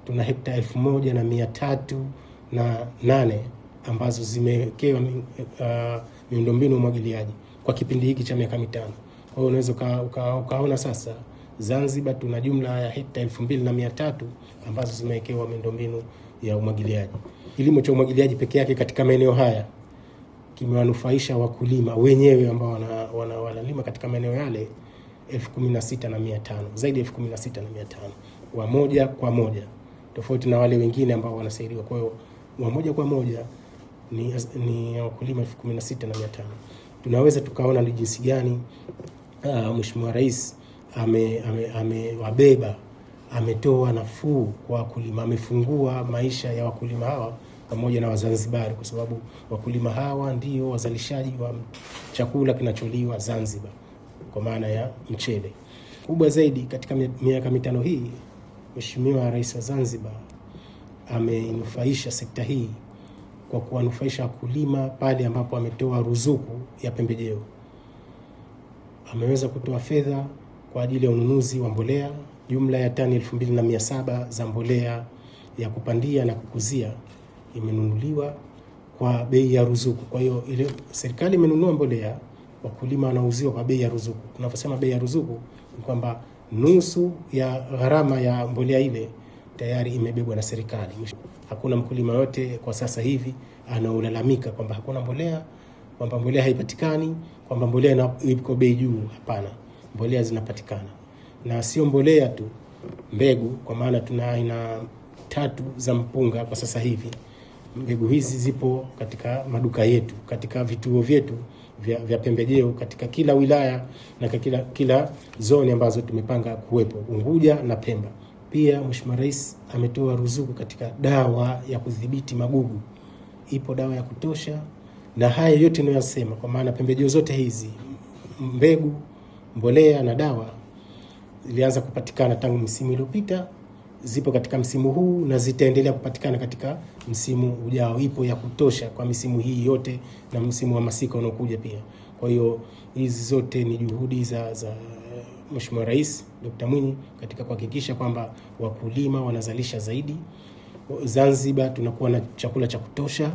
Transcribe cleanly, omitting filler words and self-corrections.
Tuna hekta 1308 ambazo zimewekewa miundombinu umwagiliaji kwa kipindi hiki cha miaka mitano. Kwa hiyo unaweza ukaona sasa Zanzibar tuna jumla ya hekta 2300 ambazo zimewekewa miundombinu ya umwagiliaji. Kilimo cha umwagiliaji peke yake katika maeneo haya kimewanufaisha wakulima wenyewe ambao wanalima katika maeneo yale 16500, zaidi ya 16500 wa moja kwa moja, tofauti na wale wengine ambao wanasaidiwa. Kwa hiyo wa moja kwa moja ni wakulima 16500. Tunaweza tukaona ni jinsi gani Mheshimiwa Rais amewabeba, ametoa nafuu kwa wakulima, amefungua maisha ya wakulima hawa pamoja na Wazanzibari, kwa sababu wakulima hawa ndio wazalishaji wa chakula kinacholiwa Zanzibar kwa maana ya mchele. Kubwa zaidi katika miaka mitano hii, Mheshimiwa Rais wa Zanzibar ameinufaisha sekta hii kwa kuwanufaisha wakulima pale ambapo ametoa ruzuku ya pembejeo. Ameweza kutoa fedha kwa ajili ya ununuzi wa mbolea, jumla ya tani 2700 za mbolea ya kupandia na kukuzia imenunuliwa kwa bei ya ruzuku. Kwa hiyo ile serikali imenunua mbolea, wakulima wanauziwa kwa bei ya ruzuku. Tunaposema bei ya ruzuku ni kwamba nusu ya gharama ya mbolea ile tayari imebebwa na serikali. Hakuna mkulima yote kwa sasa hivi anaolalamika kwamba hakuna mbolea, kwamba mbolea haipatikani, kwamba mbolea iko bei juu. Hapana, mbolea zinapatikana. Na sio mbolea tu, mbegu, kwa maana tuna aina 3 za mpunga kwa sasa hivi. Mbegu hizi zipo katika maduka yetu, katika vituo vyetu vya pembejeo katika kila wilaya na kila zone ambazo tumepanga kuwepo, Unguja na Pemba. Pia Mheshimiwa Rais ametoa ruzuku katika dawa ya kudhibiti magugu. Ipo dawa ya kutosha, na haya yote ninayosema kwa maana pembejeo zote hizi, mbegu, mbolea na dawa, zilianza kupatikana tangu msimu uliopita, zipo katika msimu huu na zitaendelea kupatikana katika msimu ujao. Ipo ya kutosha kwa misimu hii yote na msimu wa masika unaokuja pia. Kwa hiyo hizi zote ni juhudi za Mheshimiwa Rais Dr. Mwinyi katika kuhakikisha kwamba wakulima wanazalisha zaidi. Zanzibar tunakuwa na chakula cha kutosha.